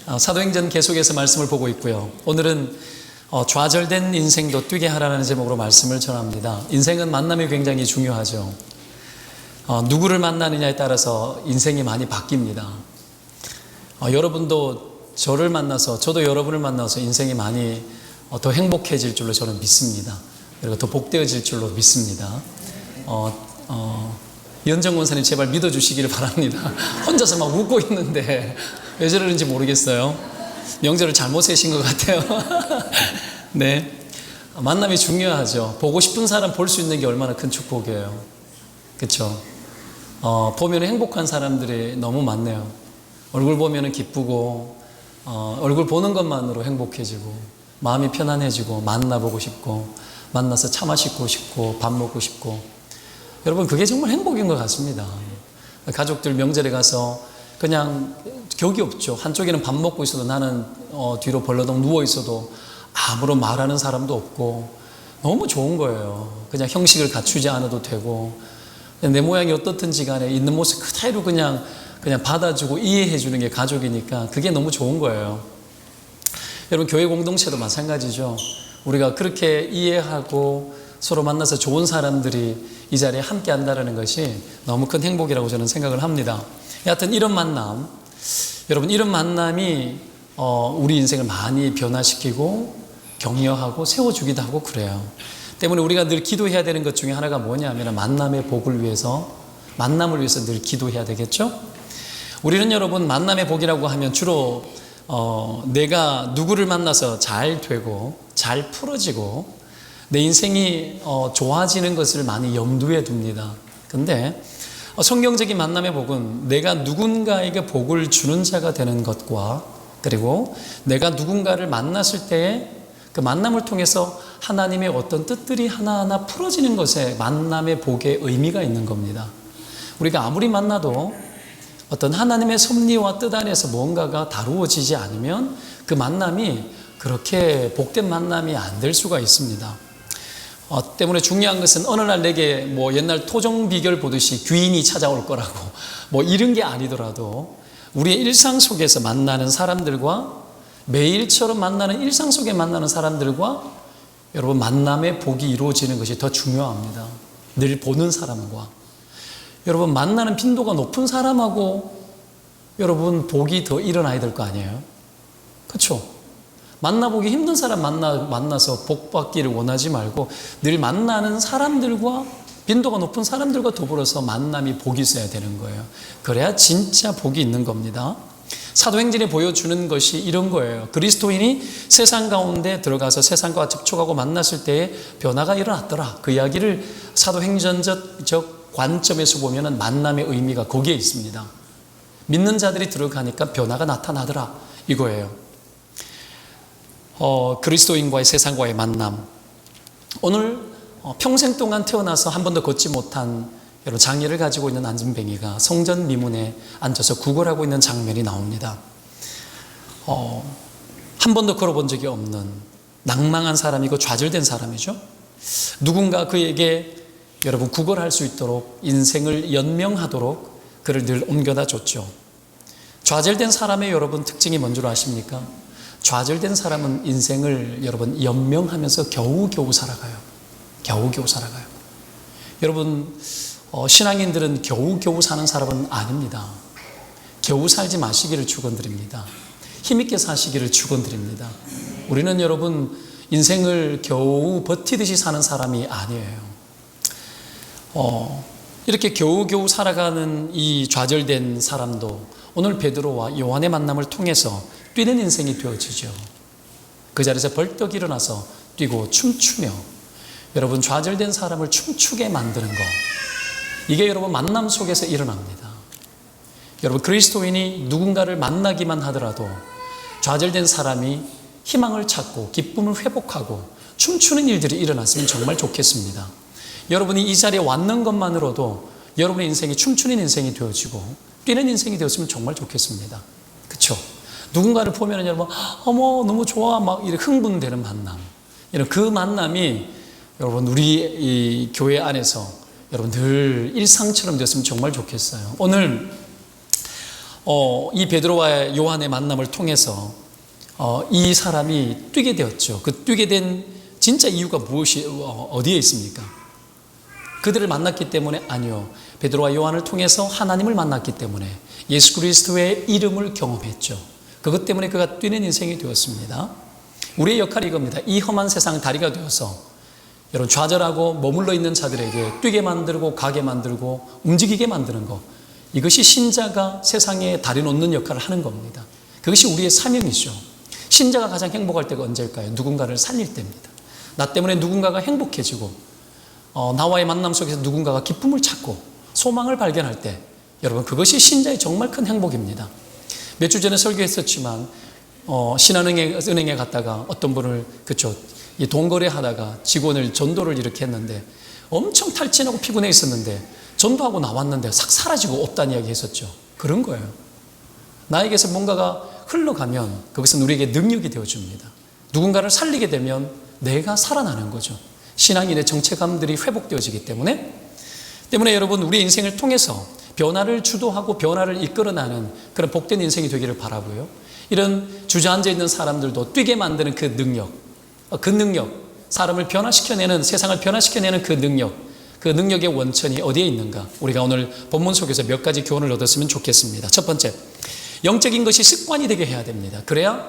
사도행전 계속해서 말씀을 보고 있고요. 오늘은 좌절된 인생도 뛰게 하라는 제목으로 말씀을 전합니다. 인생은 만남이 굉장히 중요하죠. 누구를 만나느냐에 따라서 인생이 많이 바뀝니다. 여러분도 저를 만나서, 저도 여러분을 만나서 인생이 많이 더 행복해질 줄로 저는 믿습니다. 그리고 더 복되어질 줄로 믿습니다. 연정 권사님 제발 믿어주시기를 바랍니다. 혼자서 막 웃고 있는데 왜 저러는지 모르겠어요. 명절을 잘못 세신 것 같아요. 네, 만남이 중요하죠. 보고 싶은 사람 볼 수 있는 게 얼마나 큰 축복이에요. 그렇죠? 보면 행복한 사람들이 너무 많네요. 얼굴 보면 기쁘고 얼굴 보는 것만으로 행복해지고 마음이 편안해지고 만나보고 싶고 만나서 차 마시고 싶고 밥 먹고 싶고, 여러분 그게 정말 행복인 것 같습니다. 가족들 명절에 가서 그냥 격이 없죠. 한쪽에는 밥 먹고 있어도 나는 뒤로 벌러덩 누워 있어도 아무런 말하는 사람도 없고 너무 좋은 거예요. 그냥 형식을 갖추지 않아도 되고 내 모양이 어떻든지 간에 있는 모습 그대로 그냥 받아주고 이해해 주는 게 가족이니까 그게 너무 좋은 거예요. 여러분 교회 공동체도 마찬가지죠. 우리가 그렇게 이해하고 서로 만나서 좋은 사람들이 이 자리에 함께 한다는 것이 너무 큰 행복이라고 저는 생각을 합니다. 여하튼 이런 만남, 여러분 이런 만남이 우리 인생을 많이 변화시키고 격려하고 세워주기도 하고 그래요. 때문에 우리가 늘 기도해야 되는 것 중에 하나가 뭐냐면 만남의 복을 위해서, 만남을 위해서 늘 기도해야 되겠죠. 우리는 여러분 만남의 복이라고 하면 주로 내가 누구를 만나서 잘 되고 잘 풀어지고 내 인생이 좋아지는 것을 많이 염두에 둡니다. 근데 성경적인 만남의 복은 내가 누군가에게 복을 주는 자가 되는 것과, 그리고 내가 누군가를 만났을 때 그 만남을 통해서 하나님의 어떤 뜻들이 하나하나 풀어지는 것에 만남의 복의 의미가 있는 겁니다. 우리가 아무리 만나도 어떤 하나님의 섭리와 뜻 안에서 뭔가가 다루어지지 않으면 그 만남이 그렇게 복된 만남이 안 될 수가 있습니다. 때문에 중요한 것은 어느 날 내게 옛날 토종 비결 보듯이 귀인이 찾아올 거라고 이런 게 아니더라도 우리의 일상 속에서 만나는 사람들과, 매일처럼 만나는 일상 속에 만나는 사람들과 여러분 만남의 복이 이루어지는 것이 더 중요합니다. 늘 보는 사람과 여러분 만나는 빈도가 높은 사람하고 여러분 복이 더 일어나야 될 거 아니에요? 그렇죠? 만나보기 힘든 사람 만나서 복 받기를 원하지 말고 늘 만나는 사람들과, 빈도가 높은 사람들과 더불어서 만남이 복이 있어야 되는 거예요. 그래야 진짜 복이 있는 겁니다. 사도행전이 보여주는 것이 이런 거예요. 그리스도인이 세상 가운데 들어가서 세상과 접촉하고 만났을 때에 변화가 일어났더라. 그 이야기를 사도행전적 관점에서 보면 만남의 의미가 거기에 있습니다. 믿는 자들이 들어가니까 변화가 나타나더라 이거예요. 그리스도인과의 세상과의 만남. 오늘 평생 동안 태어나서 한 번도 걷지 못한 여러분 장애를 가지고 있는 안진뱅이가 성전 미문에 앉아서 구걸하고 있는 장면이 나옵니다. 한 번도 걸어본 적이 없는 낭망한 사람이고 좌절된 사람이죠. 누군가 그에게 여러분 구걸할 수 있도록, 인생을 연명하도록 그를 늘 옮겨다 줬죠. 좌절된 사람의 여러분 특징이 뭔 줄 아십니까? 좌절된 사람은 인생을 여러분 연명하면서 겨우겨우 살아가요. 겨우겨우 살아가요. 여러분 신앙인들은 겨우겨우 사는 사람은 아닙니다. 겨우 살지 마시기를 축원드립니다. 힘있게 사시기를 축원드립니다. 우리는 여러분 인생을 겨우 버티듯이 사는 사람이 아니에요. 이렇게 겨우겨우 살아가는 이 좌절된 사람도 오늘 베드로와 요한의 만남을 통해서 뛰는 인생이 되어지죠. 그 자리에서 벌떡 일어나서 뛰고 춤추며 여러분 좌절된 사람을 춤추게 만드는 것, 이게 여러분 만남 속에서 일어납니다. 여러분 그리스도인이 누군가를 만나기만 하더라도 좌절된 사람이 희망을 찾고 기쁨을 회복하고 춤추는 일들이 일어났으면 정말 좋겠습니다. 여러분이 이 자리에 왔는 것만으로도 여러분의 인생이 춤추는 인생이 되어지고 뛰는 인생이 되었으면 정말 좋겠습니다. 그렇죠? 누군가를 보면 여러분 어머 너무 좋아 막 이렇게 흥분되는 만남, 이런 그 만남이 여러분 우리 이 교회 안에서 여러분 늘 일상처럼 되었으면 정말 좋겠어요. 오늘 이 베드로와 요한의 만남을 통해서 이 사람이 뛰게 되었죠. 그 뛰게 된 진짜 이유가 어디에 있습니까? 그들을 만났기 때문에? 아니요. 베드로와 요한을 통해서 하나님을 만났기 때문에, 예수 그리스도의 이름을 경험했죠. 그것 때문에 그가 뛰는 인생이 되었습니다. 우리의 역할이 이겁니다. 이 험한 세상 다리가 되어서 여러분, 좌절하고 머물러 있는 자들에게 뛰게 만들고 가게 만들고 움직이게 만드는 것, 이것이 신자가 세상에 다리 놓는 역할을 하는 겁니다. 그것이 우리의 사명이죠. 신자가 가장 행복할 때가 언제일까요? 누군가를 살릴 때입니다. 나 때문에 누군가가 행복해지고 나와의 만남 속에서 누군가가 기쁨을 찾고 소망을 발견할 때, 여러분, 그것이 신자의 정말 큰 행복입니다. 몇 주 전에 설교했었지만 신한은행에 갔다가 어떤 분을 이 돈거래 하다가 직원을 전도를 이렇게 했는데 엄청 탈진하고 피곤해 있었는데 전도하고 나왔는데 싹 사라지고 없다는 이야기 했었죠. 그런 거예요. 나에게서 뭔가가 흘러가면 그것은 우리에게 능력이 되어줍니다. 누군가를 살리게 되면 내가 살아나는 거죠. 신앙인의 정체감들이 회복되어지기 때문에 여러분, 우리 인생을 통해서 변화를 주도하고 변화를 이끌어나는 그런 복된 인생이 되기를 바라고요. 이런 주저앉아 있는 사람들도 뛰게 만드는 그 능력, 사람을 변화시켜내는, 세상을 변화시켜내는 그 능력의 원천이 어디에 있는가? 우리가 오늘 본문 속에서 몇 가지 교훈을 얻었으면 좋겠습니다. 첫 번째, 영적인 것이 습관이 되게 해야 됩니다. 그래야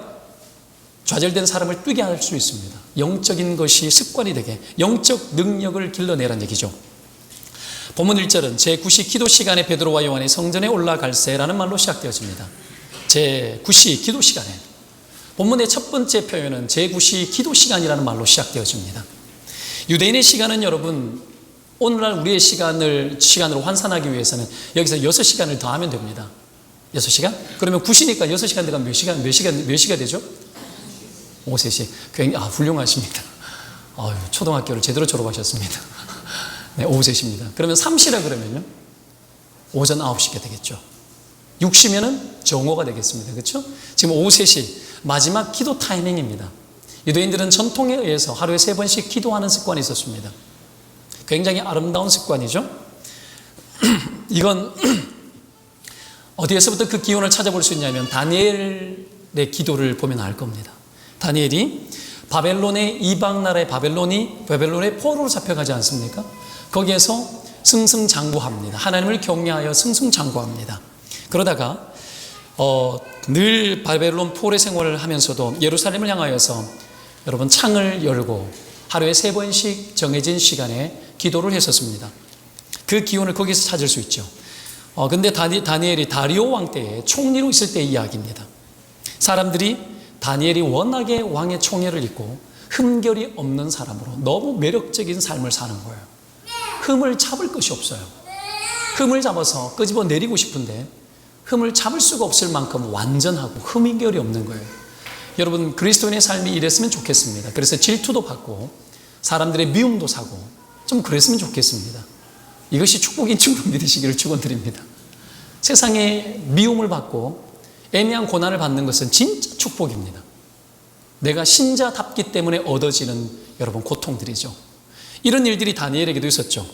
좌절된 사람을 뛰게 할 수 있습니다. 영적인 것이 습관이 되게, 영적 능력을 길러내라는 얘기죠. 본문 1절은 제9시 기도 시간에 베드로와 요한이 성전에 올라갈세라는 말로 시작되어집니다. 제9시 기도 시간에, 본문의 첫 번째 표현은 제9시 기도 시간이라는 말로 시작되어집니다. 유대인의 시간은 여러분, 오늘날 우리의 시간으로 환산하기 위해서는 여기서 6시간을 더하면 됩니다. 6시간? 그러면 9시니까 6시간 들어가면 몇 시가 되죠? 오후 3시. 굉장히 훌륭하십니다. 초등학교를 제대로 졸업하셨습니다. 네, 오후 3시입니다. 그러면 3시라 그러면요, 오전 9시가 되겠죠. 6시면은 정오가 되겠습니다. 그렇죠? 지금 오후 3시 마지막 기도 타이밍입니다. 유대인들은 전통에 의해서 하루에 3번씩 기도하는 습관이 있었습니다. 굉장히 아름다운 습관이죠. 이건 어디에서부터 그 기원을 찾아볼 수 있냐면 다니엘의 기도를 보면 알 겁니다. 다니엘이 바벨론의 이방 나라의 바벨론의 포로로 잡혀가지 않습니까? 거기에서 승승장구합니다. 하나님을 경외하여 승승장구합니다. 그러다가 늘 바벨론 포로의 생활을 하면서도 예루살렘을 향하여서 여러분, 창을 열고 하루에 3번씩 정해진 시간에 기도를 했었습니다. 그 기원을 거기서 찾을 수 있죠. 근데 다니엘이 다리오 왕 때에 총리로 있을 때의 이야기입니다. 사람들이 다니엘이 워낙에 왕의 총애를 입고 흠결이 없는 사람으로 너무 매력적인 삶을 사는 거예요. 흠을 잡을 것이 없어요. 흠을 잡아서 끄집어 내리고 싶은데 흠을 잡을 수가 없을 만큼 완전하고 흠결이 없는 거예요. 여러분, 그리스도인의 삶이 이랬으면 좋겠습니다. 그래서 질투도 받고 사람들의 미움도 사고 좀 그랬으면 좋겠습니다. 이것이 축복인 줄 믿으시기를 축원드립니다. 세상에 미움을 받고 애매한 고난을 받는 것은 진짜 축복입니다. 내가 신자답기 때문에 얻어지는 여러분 고통들이죠. 이런 일들이 다니엘에게도 있었죠.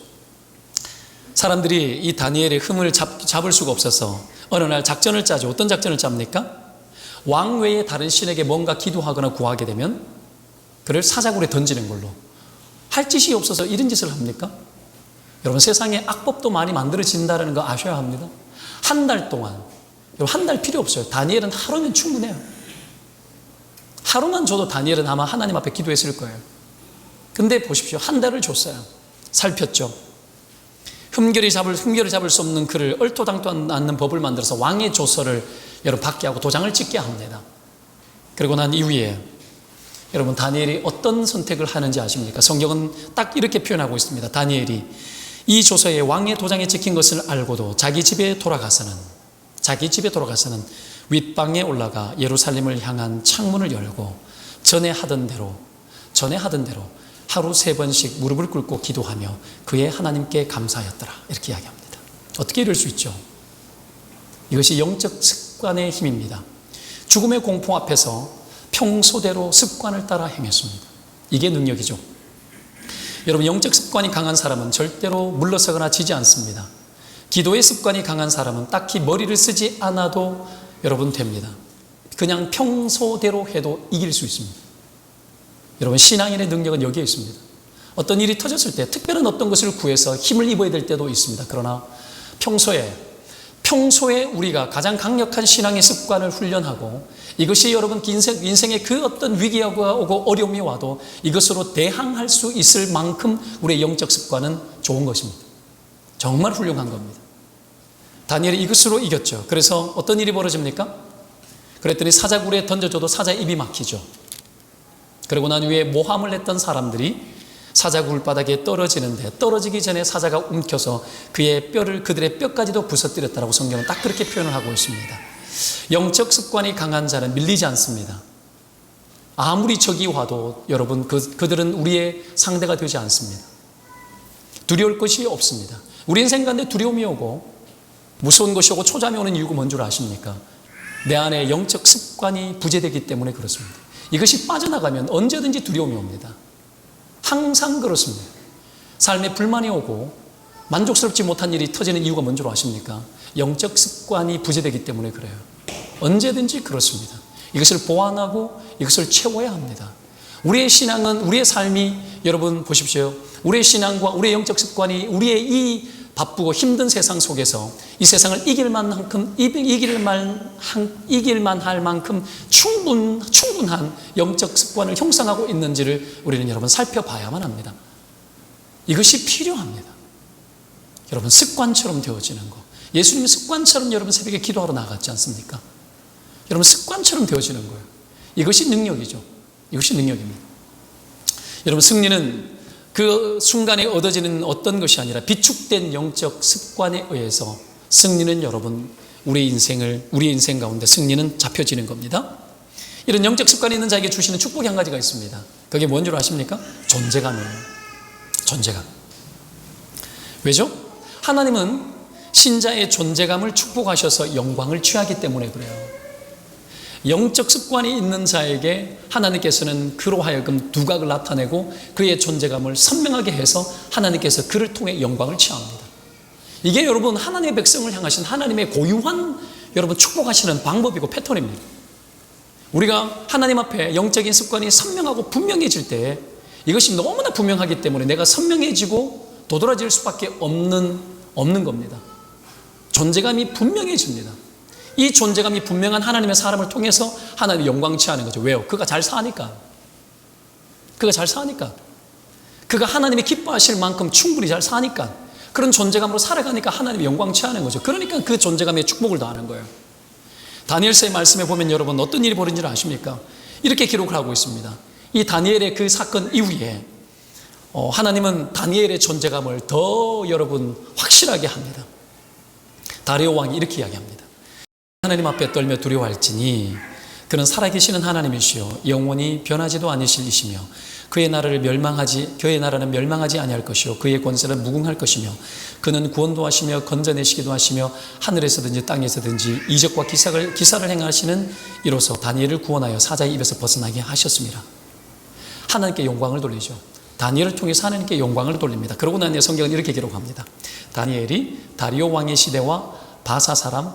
사람들이 이 다니엘의 흠을 잡을 수가 없어서 어느 날 작전을 짜죠. 어떤 작전을 짭니까? 왕 외에 다른 신에게 뭔가 기도하거나 구하게 되면 그를 사자굴에 던지는 걸로. 할 짓이 없어서 이런 짓을 합니까? 여러분, 세상에 악법도 많이 만들어진다는 거 아셔야 합니다. 한 달 동안, 한 달 필요 없어요. 다니엘은 하루면 충분해요. 하루만 줘도 다니엘은 아마 하나님 앞에 기도했을 거예요. 근데 보십시오. 한 달을 줬어요. 살폈죠. 흠결을 잡을 수 없는 그를 얼토당토 않는 법을 만들어서 왕의 조서를 여러분 받게 하고 도장을 찍게 합니다. 그리고 난 이후에 여러분, 다니엘이 어떤 선택을 하는지 아십니까? 성경은 딱 이렇게 표현하고 있습니다. 다니엘이 이 조서에 왕의 도장에 찍힌 것을 알고도 자기 집에 돌아가서는 윗방에 올라가 예루살렘을 향한 창문을 열고 전에 하던 대로 하루 3번씩 무릎을 꿇고 기도하며 그의 하나님께 감사하였더라. 이렇게 이야기합니다. 어떻게 이럴 수 있죠? 이것이 영적 습관의 힘입니다. 죽음의 공포 앞에서 평소대로 습관을 따라 행했습니다. 이게 능력이죠. 여러분, 영적 습관이 강한 사람은 절대로 물러서거나 지지 않습니다. 기도의 습관이 강한 사람은 딱히 머리를 쓰지 않아도 여러분 됩니다. 그냥 평소대로 해도 이길 수 있습니다. 여러분, 신앙인의 능력은 여기에 있습니다. 어떤 일이 터졌을 때 특별한 어떤 것을 구해서 힘을 입어야 될 때도 있습니다. 그러나 평소에 우리가 가장 강력한 신앙의 습관을 훈련하고 이것이 여러분 인생의 그 어떤 위기가 오고 어려움이 와도 이것으로 대항할 수 있을 만큼 우리의 영적 습관은 좋은 것입니다. 정말 훌륭한 겁니다. 다니엘이 이것으로 이겼죠. 그래서 어떤 일이 벌어집니까? 그랬더니 사자굴에 던져줘도 사자의 입이 막히죠. 그리고 난 후에 모함을 했던 사람들이 사자굴 바닥에 떨어지는데 떨어지기 전에 사자가 움켜서 그들의 뼈까지도 부서뜨렸다라고 성경은 딱 그렇게 표현을 하고 있습니다. 영적 습관이 강한 자는 밀리지 않습니다. 아무리 적이 와도 여러분 그들은 우리의 상대가 되지 않습니다. 두려울 것이 없습니다. 우리 인생 가운데 두려움이 오고 무서운 것이 오고 초잠이 오는 이유가 뭔 줄 아십니까? 내 안에 영적 습관이 부재되기 때문에 그렇습니다. 이것이 빠져나가면 언제든지 두려움이 옵니다. 항상 그렇습니다. 삶에 불만이 오고 만족스럽지 못한 일이 터지는 이유가 뭔 줄 아십니까? 영적 습관이 부재되기 때문에 그래요. 언제든지 그렇습니다. 이것을 보완하고 이것을 채워야 합니다. 우리의 신앙은, 우리의 삶이, 여러분 보십시오. 우리의 신앙과 우리의 영적 습관이 우리의 이 바쁘고 힘든 세상 속에서 이 세상을 이길만 할 만큼 충분한 영적 습관을 형성하고 있는지를 우리는 여러분 살펴봐야만 합니다. 이것이 필요합니다. 여러분, 습관처럼 되어지는 거. 예수님이 습관처럼 여러분 새벽에 기도하러 나갔지 않습니까? 여러분, 습관처럼 되어지는 거예요. 이것이 능력이죠. 이것이 능력입니다. 여러분, 승리는 그 순간에 얻어지는 어떤 것이 아니라 비축된 영적 습관에 의해서 승리는 여러분, 우리의 인생 가운데 승리는 잡혀지는 겁니다. 이런 영적 습관이 있는 자에게 주시는 축복이 한 가지가 있습니다. 그게 뭔 줄 아십니까? 존재감이에요. 존재감. 왜죠? 하나님은 신자의 존재감을 축복하셔서 영광을 취하기 때문에 그래요. 영적 습관이 있는 자에게 하나님께서는 그로 하여금 두각을 나타내고 그의 존재감을 선명하게 해서 하나님께서 그를 통해 영광을 취합니다. 이게 여러분 하나님의 백성을 향하신 하나님의 고유한 여러분 축복하시는 방법이고 패턴입니다. 우리가 하나님 앞에 영적인 습관이 선명하고 분명해질 때 이것이 너무나 분명하기 때문에 내가 선명해지고 도드라질 수밖에 없는 겁니다. 존재감이 분명해집니다. 이 존재감이 분명한 하나님의 사람을 통해서 하나님의 영광 취하는 거죠. 왜요? 그가 잘 사니까. 그가 하나님이 기뻐하실 만큼 충분히 잘 사니까. 그런 존재감으로 살아가니까 하나님의 영광 취하는 거죠. 그러니까 그 존재감에 축복을 더하는 거예요. 다니엘서의 말씀에 보면 여러분 어떤 일이 벌어진지 아십니까? 이렇게 기록을 하고 있습니다. 이 다니엘의 그 사건 이후에 하나님은 다니엘의 존재감을 더 여러분 확실하게 합니다. 다리오 왕이 이렇게 이야기합니다. 하나님 앞에 떨며 두려워할지니 그는 살아계시는 하나님이시요 영원히 변하지도 않으실 이시며 그의 나라는 멸망하지 아니할 것이요 그의 권세는 무궁할 것이며 그는 구원도 하시며 건져내시기도 하시며 하늘에서든지 땅에서든지 이적과 기사를 행하시는 이로써 다니엘을 구원하여 사자의 입에서 벗어나게 하셨습니다. 하나님께 영광을 돌리죠. 다니엘을 통해서 하나님께 영광을 돌립니다. 그러고 난 뒤에 성경은 이렇게 기록합니다. 다니엘이 다리오 왕의 시대와 바사 사람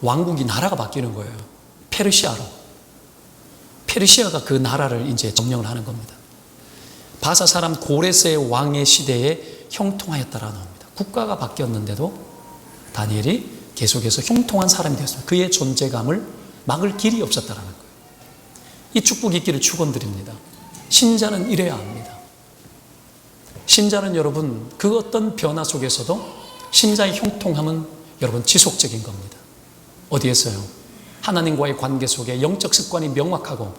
왕국이 나라가 바뀌는 거예요. 페르시아가 그 나라를 이제 점령을 하는 겁니다. 바사 사람 고레스의 왕의 시대에 형통하였다라고 합니다. 국가가 바뀌었는데도 다니엘이 계속해서 형통한 사람이 되었습니다. 그의 존재감을 막을 길이 없었다라는 거예요. 이 축복이 있기를 축원드립니다. 신자는 이래야 합니다. 신자는 여러분 그 어떤 변화 속에서도 신자의 형통함은 여러분 지속적인 겁니다. 어디에서요? 하나님과의 관계 속에 영적 습관이 명확하고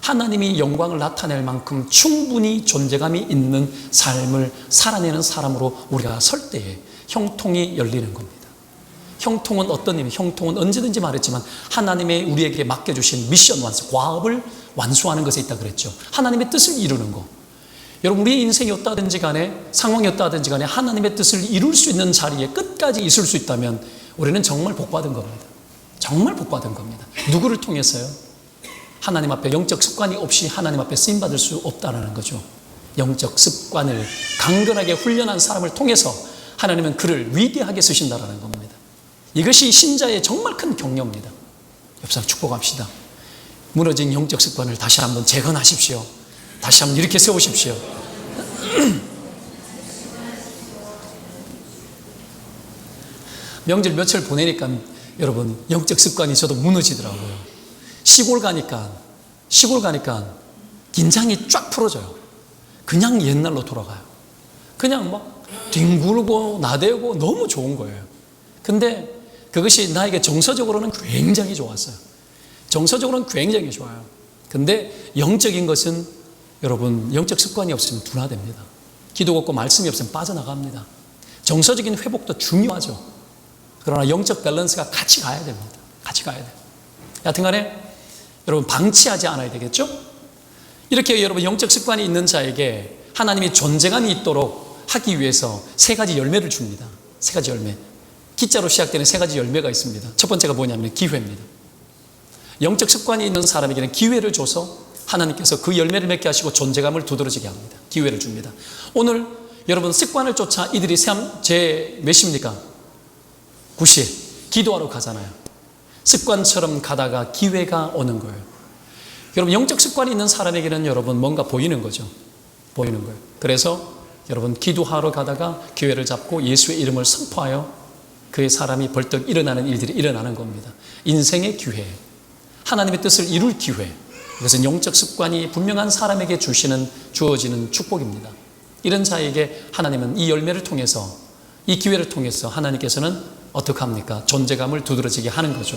하나님이 영광을 나타낼 만큼 충분히 존재감이 있는 삶을 살아내는 사람으로 우리가 설 때에 형통이 열리는 겁니다. 형통은 어떤 의미? 형통은 언제든지 말했지만 하나님의 우리에게 맡겨주신 미션 완수, 과업을 완수하는 것에 있다 그랬죠. 하나님의 뜻을 이루는 거. 여러분 우리의 인생이 어떠하든지 간에 상황이 어떠하든지 간에 하나님의 뜻을 이룰 수 있는 자리에 끝까지 있을 수 있다면 우리는 정말 복받은 겁니다. 정말 복받은 겁니다. 누구를 통해서요? 하나님 앞에 영적 습관이 없이 하나님 앞에 쓰임받을 수 없다는 거죠. 영적 습관을 강건하게 훈련한 사람을 통해서 하나님은 그를 위대하게 쓰신다라는 겁니다. 이것이 신자의 정말 큰 격려입니다. 옆 사람 축복합시다. 무너진 영적 습관을 다시 한번 재건하십시오. 다시 한번 이렇게 세우십시오. 명절 며칠 보내니까 여러분 영적 습관이 저도 무너지더라고요. 시골 가니까 긴장이 쫙 풀어져요. 그냥 옛날로 돌아가요. 그냥 막 뒹굴고 나대고 너무 좋은 거예요. 근데 그것이 나에게 정서적으로는 굉장히 좋았어요. 정서적으로는 굉장히 좋아요. 근데 영적인 것은 여러분 영적 습관이 없으면 둔화됩니다. 기도가 없고 말씀이 없으면 빠져나갑니다. 정서적인 회복도 중요하죠. 그러나 영적 밸런스가 같이 가야 됩니다. 같이 가야 돼요. 여하튼간에 여러분 방치하지 않아야 되겠죠? 이렇게 여러분 영적 습관이 있는 자에게 하나님이 존재감이 있도록 하기 위해서 세 가지 열매를 줍니다. 세 가지 열매. 기자로 시작되는 세 가지 열매가 있습니다. 첫 번째가 뭐냐면 기회입니다. 영적 습관이 있는 사람에게는 기회를 줘서 하나님께서 그 열매를 맺게 하시고 존재감을 두드러지게 합니다. 기회를 줍니다. 오늘 여러분 습관을 쫓아 이들이 제 몇입니까? 9시 기도하러 가잖아요. 습관처럼 가다가 기회가 오는 거예요. 여러분 영적 습관이 있는 사람에게는 여러분 뭔가 보이는 거죠. 보이는 거예요. 그래서 여러분 기도하러 가다가 기회를 잡고 예수의 이름을 선포하여 그의 사람이 벌떡 일어나는 일들이 일어나는 겁니다. 인생의 기회, 하나님의 뜻을 이룰 기회, 이것은 영적 습관이 분명한 사람에게 주어지는 축복입니다. 이런 자에게 하나님은 이 열매를 통해서, 이 기회를 통해서 하나님께서는 어떻게 합니까? 존재감을 두드러지게 하는 거죠.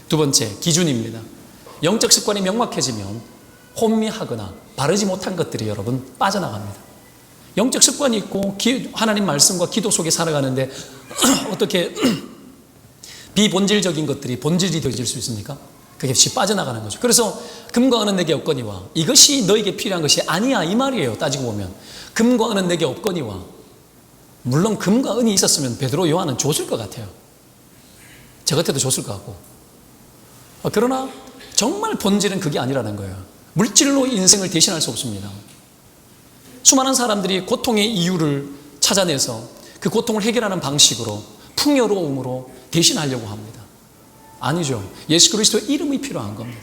두 번째, 기준입니다. 영적 습관이 명확해지면 혼미하거나 바르지 못한 것들이 여러분 빠져나갑니다. 영적 습관이 있고 하나님 말씀과 기도 속에 살아가는데 어떻게 비본질적인 것들이 본질이 되어질 수 있습니까? 그게 없이 빠져나가는 거죠. 그래서 금과 은은 내게 없거니와 이것이 너에게 필요한 것이 아니야 이 말이에요. 따지고 보면 금과 은은 내게 없거니와, 물론 금과 은이 있었으면 베드로 요한은 줬을 것 같아요. 저 같아도 줬을 것 같고. 그러나 정말 본질은 그게 아니라는 거예요. 물질로 인생을 대신할 수 없습니다. 수많은 사람들이 고통의 이유를 찾아내서 그 고통을 해결하는 방식으로 풍요로움으로 대신하려고 합니다. 아니죠. 예수 그리스도의 이름이 필요한 겁니다.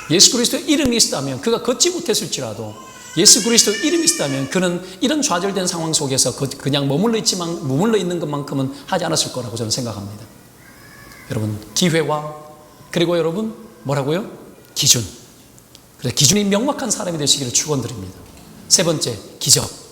예수 그리스도의 이름이 있다면 그가 걷지 못했을지라도 예수 그리스도의 이름이 있다면 그는 이런 좌절된 상황 속에서 그냥 머물러 있는 것만큼은 하지 않았을 거라고 저는 생각합니다. 여러분 기회와 그리고 여러분 뭐라고요? 기준. 그래서 기준이 명확한 사람이 되시기를 축원드립니다. 세 번째, 기적.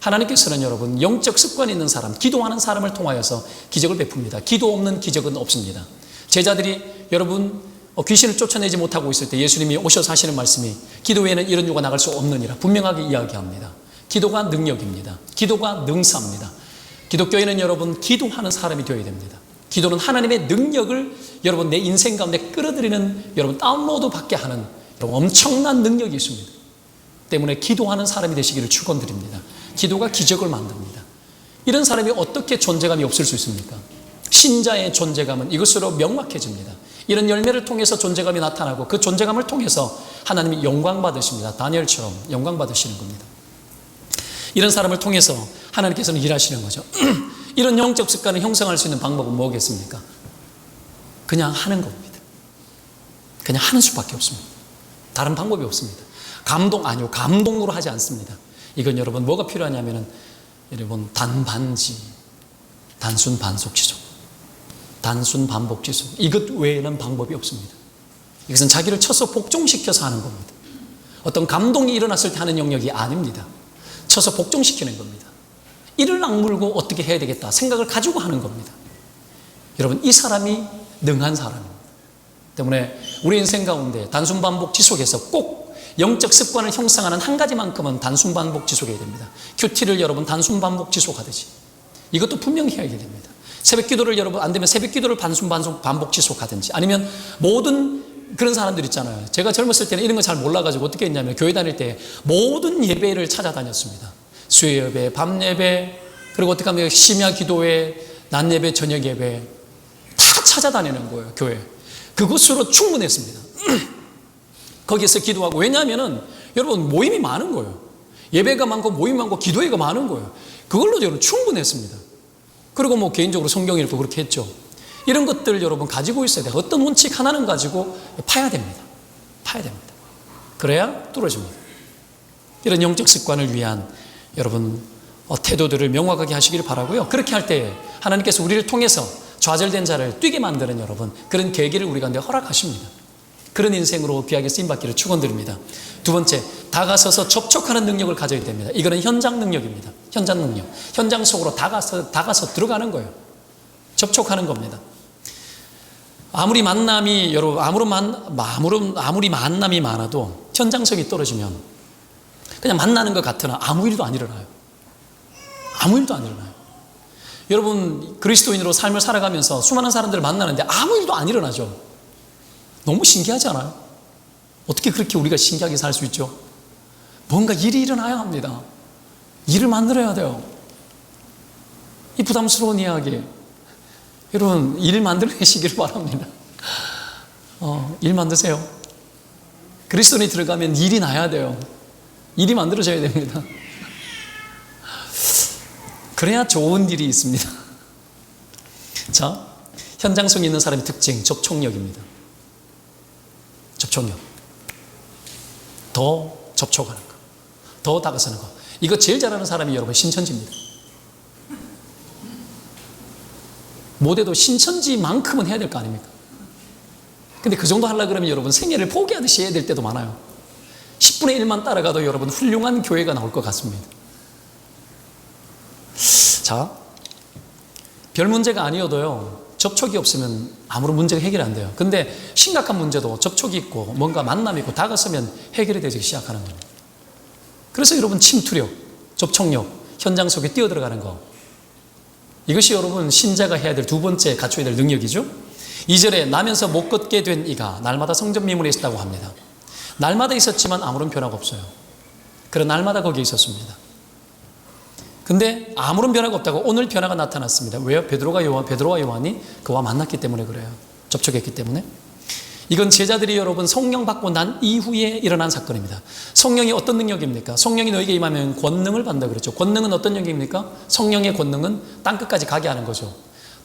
하나님께서는 여러분 영적 습관이 있는 사람, 기도하는 사람을 통하여서 기적을 베풉니다. 기도 없는 기적은 없습니다. 제자들이 여러분 귀신을 쫓아내지 못하고 있을 때 예수님이 오셔서 하시는 말씀이 기도 외에는 이런 유가 나갈 수 없느니라 분명하게 이야기합니다. 기도가 능력입니다. 기도가 능사입니다. 기독교에는 여러분 기도하는 사람이 되어야 됩니다. 기도는 하나님의 능력을 여러분 내 인생 가운데 끌어들이는 여러분 다운로드 받게 하는 여러분 엄청난 능력이 있습니다. 때문에 기도하는 사람이 되시기를 축원드립니다. 기도가 기적을 만듭니다. 이런 사람이 어떻게 존재감이 없을 수 있습니까? 신자의 존재감은 이것으로 명확해집니다. 이런 열매를 통해서 존재감이 나타나고 그 존재감을 통해서 하나님이 영광 받으십니다. 다니엘처럼 영광 받으시는 겁니다. 이런 사람을 통해서 하나님께서는 일하시는 거죠. 이런 영적 습관을 형성할 수 있는 방법은 뭐겠습니까? 그냥 하는 겁니다. 그냥 하는 수밖에 없습니다. 다른 방법이 없습니다. 감동으로 하지 않습니다. 이건 여러분 뭐가 필요하냐면은 여러분 단반지, 단순 반복 지속. 이것 외에는 방법이 없습니다. 이것은 자기를 쳐서 복종시켜서 하는 겁니다. 어떤 감동이 일어났을 때 하는 영역이 아닙니다. 쳐서 복종시키는 겁니다. 이를 악물고 어떻게 해야 되겠다 생각을 가지고 하는 겁니다. 여러분 이 사람이 능한 사람입니다. 때문에 우리 인생 가운데 단순 반복 지속에서 꼭 영적 습관을 형성하는 한 가지만큼은 단순 반복 지속해야 됩니다. 큐티를 여러분 단순 반복 지속하듯이 이것도 분명히 해야 됩니다. 새벽 기도를 여러분 안 되면 새벽 기도를 단순 반복 지속하든지 아니면 모든 그런 사람들 있잖아요. 제가 젊었을 때는 이런 거 잘 몰라가지고 어떻게 했냐면 교회 다닐 때 모든 예배를 찾아다녔습니다. 수요 예배, 밤 예배, 그리고 어떻게 하면 심야 기도회, 낮 예배, 저녁 예배 다 찾아다니는 거예요. 교회. 그것으로 충분했습니다. 거기서 기도하고 왜냐하면은 여러분 모임이 많은 거예요. 예배가 많고 모임이 많고 기도회가 많은 거예요. 그걸로 여러분 충분했습니다. 그리고 뭐 개인적으로 성경 읽고 그렇게 했죠. 이런 것들 여러분 가지고 있어야 돼요. 어떤 원칙 하나는 가지고 파야 됩니다. 파야 됩니다. 그래야 뚫어집니다. 이런 영적 습관을 위한 여러분 태도들을 명확하게 하시길 바라고요. 그렇게 할 때 하나님께서 우리를 통해서 좌절된 자를 뛰게 만드는 여러분 그런 계기를 우리 가운데 허락하십니다. 그런 인생으로 귀하게 쓰임받기를 축원드립니다. 두 번째, 다가서서 접촉하는 능력을 가져야 됩니다. 이거는 현장 능력입니다. 현장 능력. 현장 속으로 다가서 들어가는 거예요. 접촉하는 겁니다. 아무리 만남이 여러분 아무리 만남이 많아도 현장성이 떨어지면 그냥 만나는 것 같으나 아무 일도 안 일어나요. 아무 일도 안 일어나요. 여러분 그리스도인으로 삶을 살아가면서 수많은 사람들을 만나는데 아무 일도 안 일어나죠. 너무 신기하지 않아요? 어떻게 그렇게 우리가 신기하게 살 수 있죠? 뭔가 일이 일어나야 합니다. 일을 만들어야 돼요. 이 부담스러운 이야기 여러분 일 만들어내시길 바랍니다. 일 만드세요. 그리스도인이 들어가면 일이 나야 돼요. 일이 만들어져야 됩니다. 그래야 좋은 일이 있습니다. 자, 현장성이 있는 사람의 특징, 접촉력입니다. 접촉력. 더 접촉하는 거. 더 다가서는 거. 이거 제일 잘하는 사람이 여러분 신천지입니다. 못해도 신천지만큼은 해야 될 거 아닙니까? 근데 그 정도 하려고 그러면 여러분 생애를 포기하듯이 해야 될 때도 많아요. 10분의 1만 따라가도 여러분 훌륭한 교회가 나올 것 같습니다. 자, 별 문제가 아니어도요, 접촉이 없으면 아무런 문제가 해결이 안 돼요. 근데 심각한 문제도 접촉이 있고 뭔가 만남이 있고 다가서면 해결이 되기 시작하는 겁니다. 그래서 여러분 침투력, 접촉력, 현장 속에 뛰어들어가는 거, 이것이 여러분 신자가 해야 될 두 번째 갖춰야 될 능력이죠. 2절에 나면서 못 걷게 된 이가 날마다 성전 미문에 있었다고 합니다. 날마다 있었지만 아무런 변화가 없어요. 그런 날마다 거기에 있었습니다. 근데 아무런 변화가 없다고 오늘 변화가 나타났습니다. 왜요? 베드로와 요한이 그와 만났기 때문에 그래요. 접촉했기 때문에. 이건 제자들이 여러분 성령 받고 난 이후에 일어난 사건입니다. 성령이 어떤 능력입니까? 성령이 너에게 임하면 권능을 받는다 그랬죠. 권능은 어떤 능력입니까? 성령의 권능은 땅끝까지 가게 하는 거죠.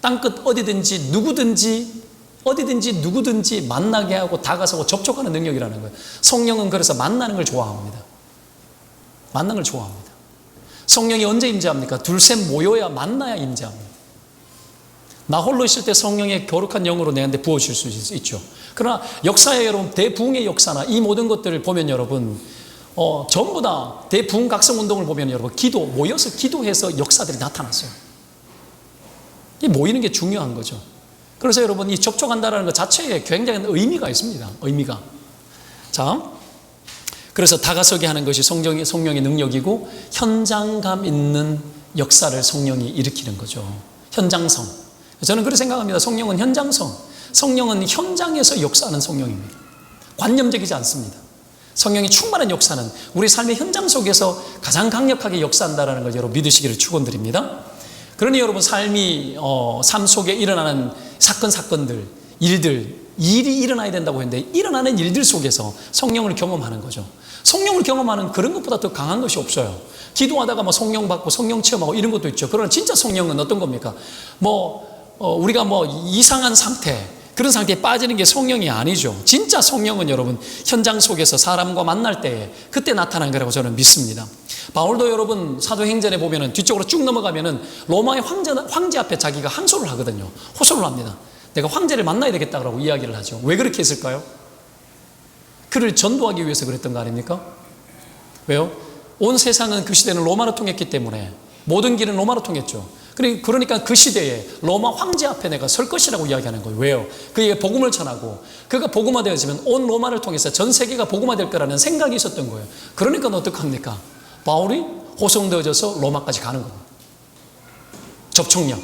땅끝 어디든지 누구든지 만나게 하고 다가서고 접촉하는 능력이라는 거예요. 성령은 그래서 만나는 걸 좋아합니다. 만나는 걸 좋아합니다. 성령이 언제 임재합니까? 둘셋 모여야 만나야 임재합니다. 나 홀로 있을 때 성령의 거룩한 영으로 내한테 부어주실 수 있죠. 그러나 역사에 여러분 대부흥의 역사나 이 모든 것들을 보면 여러분 전부 다 대부흥 각성 운동을 보면 여러분 모여서 기도해서 역사들이 나타났어요. 이 모이는 게 중요한 거죠. 그래서 여러분 이 접촉한다는 것 자체에 굉장한 의미가 있습니다. 의미가. 자, 그래서 다가서게 하는 것이 성령의 능력이고 현장감 있는 역사를 성령이 일으키는 거죠. 현장성. 저는 그렇게 생각합니다. 성령은 현장성. 성령은 현장에서 역사하는 성령입니다. 관념적이지 않습니다. 성령이 충만한 역사는 우리 삶의 현장 속에서 가장 강력하게 역사한다는 걸 여러분 믿으시기를 축원드립니다. 그러니 여러분 삶 속에 일어나는 사건들, 일이 일어나야 된다고 했는데 일어나는 일들 속에서 성령을 경험하는 거죠. 성령을 경험하는 그런 것보다 더 강한 것이 없어요. 기도하다가 성령 받고 성령 체험하고 이런 것도 있죠. 그러나 진짜 성령은 어떤 겁니까? 우리가 이상한 상태, 그런 상태에 빠지는 게 성령이 아니죠. 진짜 성령은 여러분 현장 속에서 사람과 만날 때에 그때 나타난 거라고 저는 믿습니다. 바울도 여러분 사도행전에 보면은 뒤쪽으로 쭉 넘어가면은 로마의 황제 앞에 자기가 항소를 하거든요. 호소를 합니다. 내가 황제를 만나야 되겠다고 이야기를 하죠. 왜 그렇게 했을까요? 그를 전도하기 위해서 그랬던 거 아닙니까? 왜요? 온 세상은 그 시대는 로마로 통했기 때문에 모든 길은 로마로 통했죠. 그러니까 그 시대에 로마 황제 앞에 내가 설 것이라고 이야기하는 거예요. 왜요? 그에게 복음을 전하고 그가 복음화되어지면 온 로마를 통해서 전 세계가 복음화될 거라는 생각이 있었던 거예요. 그러니까 어떡합니까? 바울이 호송되어져서 로마까지 가는 겁니다. 접촉력,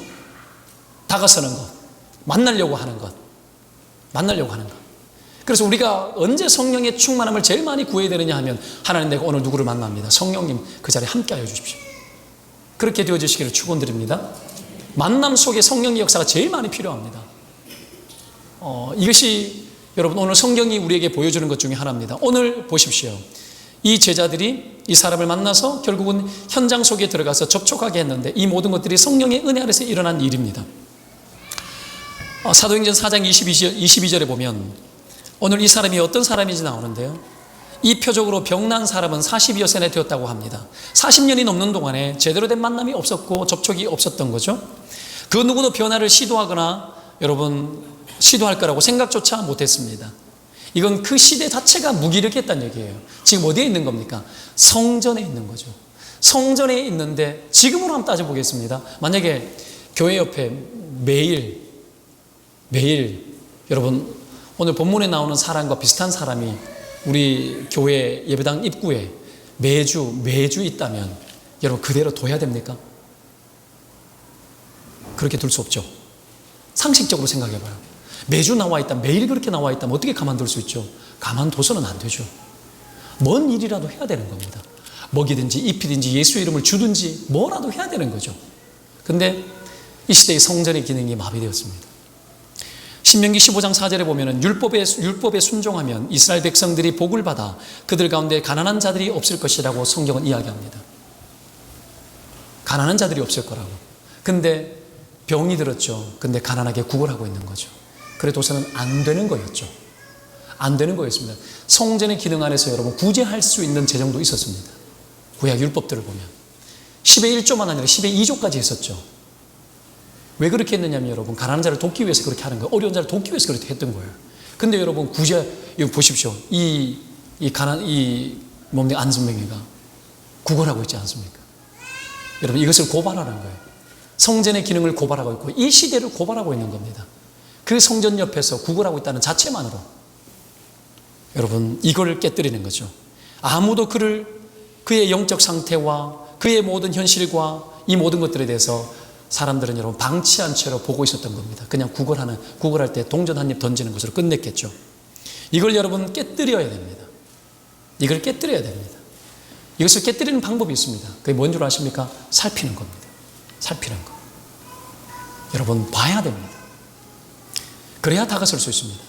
다가서는 것, 만나려고 하는 것. 그래서 우리가 언제 성령의 충만함을 제일 많이 구해야 되느냐 하면 하나님 내가 오늘 누구를 만납니다. 성령님 그 자리에 함께 하여 주십시오. 그렇게 되어주시기를 축원드립니다. 만남 속에 성령의 역사가 제일 많이 필요합니다. 이것이 여러분 오늘 성경이 우리에게 보여주는 것 중에 하나입니다. 오늘 보십시오. 이 제자들이 이 사람을 만나서 결국은 현장 속에 들어가서 접촉하게 했는데 이 모든 것들이 성령의 은혜 아래서 일어난 일입니다. 사도행전 4장 22절에 보면 오늘 이 사람이 어떤 사람인지 나오는데요. 이 표적으로 병난 사람은 40여 세나 되었다고 합니다. 40년이 넘는 동안에 제대로 된 만남이 없었고 접촉이 없었던 거죠. 그 누구도 변화를 시도하거나 여러분 시도할 거라고 생각조차 못했습니다. 이건 그 시대 자체가 무기력했다는 얘기예요. 지금 어디에 있는 겁니까? 성전에 있는 거죠. 성전에 있는데 지금으로 한번 따져보겠습니다. 만약에 교회 옆에 매일 여러분 오늘 본문에 나오는 사람과 비슷한 사람이 우리 교회 예배당 입구에 매주 있다면 여러분 그대로 둬야 됩니까? 그렇게 둘 수 없죠. 상식적으로 생각해 봐요. 매주 나와 있다, 매일 그렇게 나와 있다면 어떻게 가만둘 수 있죠? 가만둬서는 안 되죠. 뭔 일이라도 해야 되는 겁니다. 먹이든지 입히든지 예수의 이름을 주든지 뭐라도 해야 되는 거죠. 근데 이 시대의 성전의 기능이 마비되었습니다. 신명기 15장 4절에 보면은 율법에 순종하면 이스라엘 백성들이 복을 받아 그들 가운데 가난한 자들이 없을 것이라고 성경은 이야기합니다. 가난한 자들이 없을 거라고. 근데 병이 들었죠. 근데 가난하게 구걸하고 있는 거죠. 그래도서는 안 되는 거였죠. 안 되는 거였습니다. 성전의 기능 안에서 여러분 구제할 수 있는 재정도 있었습니다. 구약 율법들을 보면 10의 1조만 아니라 10의 2조까지 했었죠. 왜 그렇게 했느냐면 여러분 가난한 자를 돕기 위해서 그렇게 하는 거예요. 어려운 자를 돕기 위해서 그렇게 했던 거예요. 근데 여러분 이거 보십시오. 안순뱅이가 구걸하고 있지 않습니까? 여러분 이것을 고발하는 거예요. 성전의 기능을 고발하고 있고 이 시대를 고발하고 있는 겁니다. 그 성전 옆에서 구걸하고 있다는 자체만으로 여러분 이걸 깨뜨리는 거죠. 아무도 그의 영적 상태와 그의 모든 현실과 이 모든 것들에 대해서 사람들은 여러분 방치한 채로 보고 있었던 겁니다. 그냥 구걸할 때 동전 한 입 던지는 것으로 끝냈겠죠. 이걸 여러분 깨뜨려야 됩니다. 이걸 깨뜨려야 됩니다. 이것을 깨뜨리는 방법이 있습니다. 그게 뭔 줄 아십니까? 살피는 겁니다. 살피는 거. 여러분 봐야 됩니다. 그래야 다가설 수 있습니다.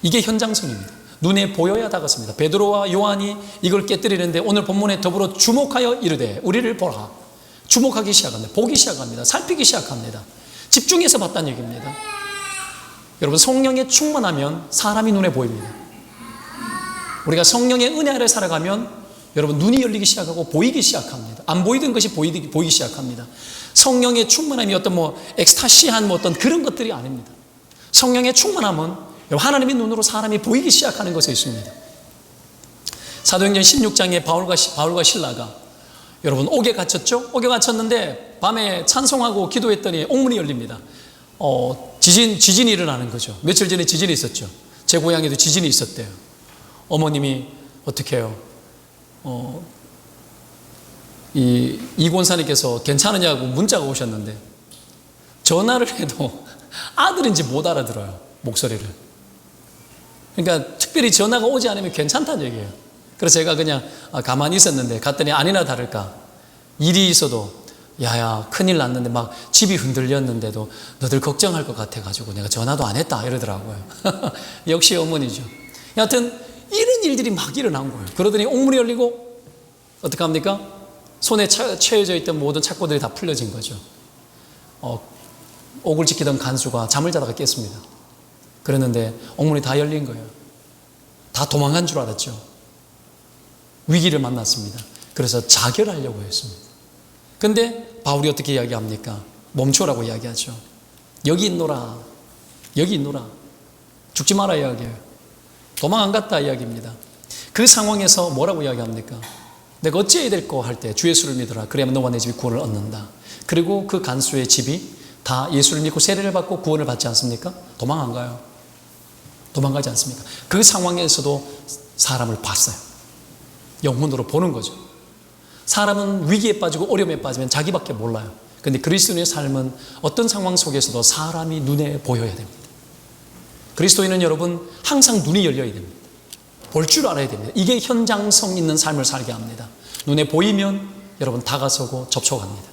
이게 현장성입니다. 눈에 보여야 다가섭니다. 베드로와 요한이 이걸 깨뜨리는데 오늘 본문에 더불어 주목하여 이르되 우리를 보라. 주목하기 시작합니다. 보기 시작합니다. 살피기 시작합니다. 집중해서 봤다는 얘기입니다. 여러분 성령에 충만하면 사람이 눈에 보입니다. 우리가 성령의 은혜 아래 살아가면 여러분 눈이 열리기 시작하고 보이기 시작합니다. 안 보이던 것이 보이기 시작합니다. 성령의 충만함이 어떤 엑스타시한 어떤 그런 것들이 아닙니다. 성령의 충만함은 하나님의 눈으로 사람이 보이기 시작하는 것에 있습니다. 사도행전 16장에 바울과 실라가 여러분 옥에 갇혔죠? 옥에 갇혔는데 밤에 찬송하고 기도했더니 옥문이 열립니다. 지진이 일어나는 거죠. 며칠 전에 지진이 있었죠. 제 고향에도 지진이 있었대요. 어머님이 어떻게 해요? 이 권사님께서 괜찮으냐고 문자가 오셨는데 전화를 해도 아들인지 못 알아들어요. 목소리를. 그러니까 특별히 전화가 오지 않으면 괜찮다는 얘기예요. 그래서 제가 그냥 가만히 있었는데 갔더니 아니나 다를까 일이 있어도 야야 큰일 났는데 막 집이 흔들렸는데도 너들 걱정할 것 같아가지고 내가 전화도 안 했다 이러더라고요. 역시 어머니죠. 여하튼 이런 일들이 막 일어난 거예요. 그러더니 옥문이 열리고 어떻게 합니까? 손에 채워져 있던 모든 착고들이 다 풀려진 거죠. 옥을 지키던 간수가 잠을 자다가 깼습니다. 그랬는데 옥문이 다 열린 거예요. 다 도망간 줄 알았죠. 위기를 만났습니다. 그래서 자결하려고 했습니다. 근데 바울이 어떻게 이야기합니까? 멈춰라고 이야기하죠. 여기 있노라. 여기 있노라. 죽지 마라 이야기해요. 도망 안 갔다 이야기입니다. 그 상황에서 뭐라고 이야기합니까? 내가 어찌해야 될 거 할 때 주 예수를 믿어라. 그래야만 너와 내 집이 구원을 얻는다. 그리고 그 간수의 집이 다 예수를 믿고 세례를 받고 구원을 받지 않습니까? 도망 안 가요. 도망가지 않습니까? 그 상황에서도 사람을 봤어요. 영혼으로 보는 거죠. 사람은 위기에 빠지고 어려움에 빠지면 자기밖에 몰라요. 그런데 그리스도인의 삶은 어떤 상황 속에서도 사람이 눈에 보여야 됩니다. 그리스도인은 여러분 항상 눈이 열려야 됩니다. 볼 줄 알아야 됩니다. 이게 현장성 있는 삶을 살게 합니다. 눈에 보이면 여러분 다가서고 접촉합니다.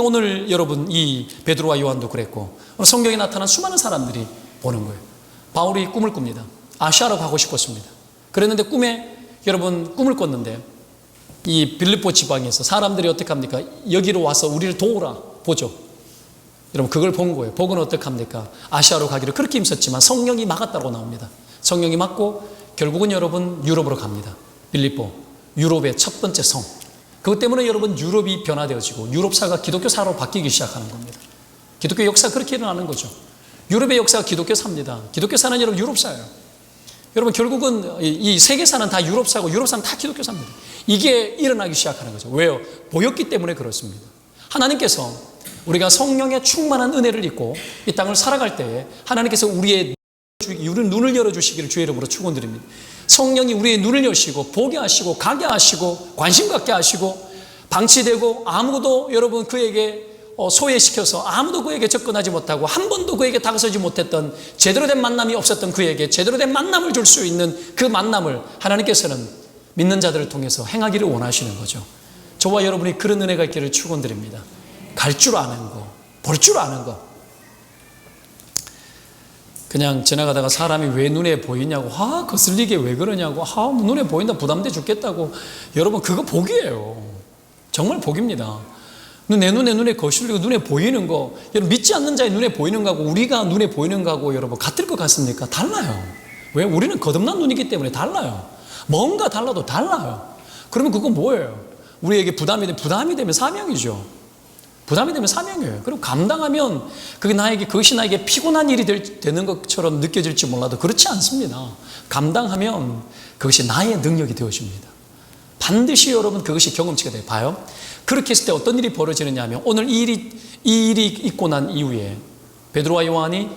오늘 여러분 이 베드로와 요한도 그랬고 성경에 나타난 수많은 사람들이 보는 거예요. 바울이 꿈을 꿉니다. 아시아로 가고 싶었습니다. 그랬는데 꿈에 여러분 꿈을 꿨는데 이 빌립보 지방에서 사람들이 어떻게 합니까? 여기로 와서 우리를 도우라 보죠. 여러분 그걸 본 거예요. 복은 어떻게 합니까? 아시아로 가기를 그렇게 힘썼지만 성령이 막았다고 나옵니다. 성령이 막고 결국은 여러분 유럽으로 갑니다. 빌립보, 유럽의 첫 번째 성. 그것 때문에 여러분 유럽이 변화되어지고 유럽사가 기독교사로 바뀌기 시작하는 겁니다. 기독교 역사가 그렇게 일어나는 거죠. 유럽의 역사가 기독교사입니다. 기독교사는 여러분 유럽사예요. 여러분 결국은 이 세계사는 다 유럽사고 유럽사는 다 기독교사입니다. 이게 일어나기 시작하는 거죠. 왜요? 보였기 때문에 그렇습니다. 하나님께서 우리가 성령의 충만한 은혜를 입고 이 땅을 살아갈 때에 하나님께서 우리의 눈을 열어주시기를 주의 이름으로 축원드립니다. 성령이 우리의 눈을 여시고 보게 하시고 가게 하시고 관심 갖게 하시고 방치되고 아무도 여러분 그에게 소외시켜서 아무도 그에게 접근하지 못하고 한 번도 그에게 다가서지 못했던 제대로 된 만남이 없었던 그에게 제대로 된 만남을 줄 수 있는 그 만남을 하나님께서는 믿는 자들을 통해서 행하기를 원하시는 거죠. 저와 여러분이 그런 은혜가 있기를 축원드립니다. 갈 줄 아는 거, 볼 줄 아는 거. 그냥 지나가다가 사람이 왜 눈에 보이냐고, 거슬리게 왜 그러냐고, 눈에 보인다 부담돼 죽겠다고. 여러분 그거 복이에요. 정말 복입니다. 내 눈에 거슬리고 눈에 보이는 거, 여러분 믿지 않는 자의 눈에 보이는 거하고 우리가 눈에 보이는 거하고 여러분 같을 것 같습니까? 달라요. 왜? 우리는 거듭난 눈이기 때문에 달라요. 뭔가 달라도 달라요. 그러면 그건 뭐예요? 우리에게 부담이 되면 사명이죠. 부담이 되면 사명이에요. 그리고 감당하면 그것이 나에게 피곤한 일이 되는 것처럼 느껴질지 몰라도 그렇지 않습니다. 감당하면 그것이 나의 능력이 되어집니다. 반드시 여러분 그것이 경험치가 돼요. 봐요. 그렇게 했을 때 어떤 일이 벌어지느냐 하면 오늘 이 일이 있고 난 이후에 베드로와 요한이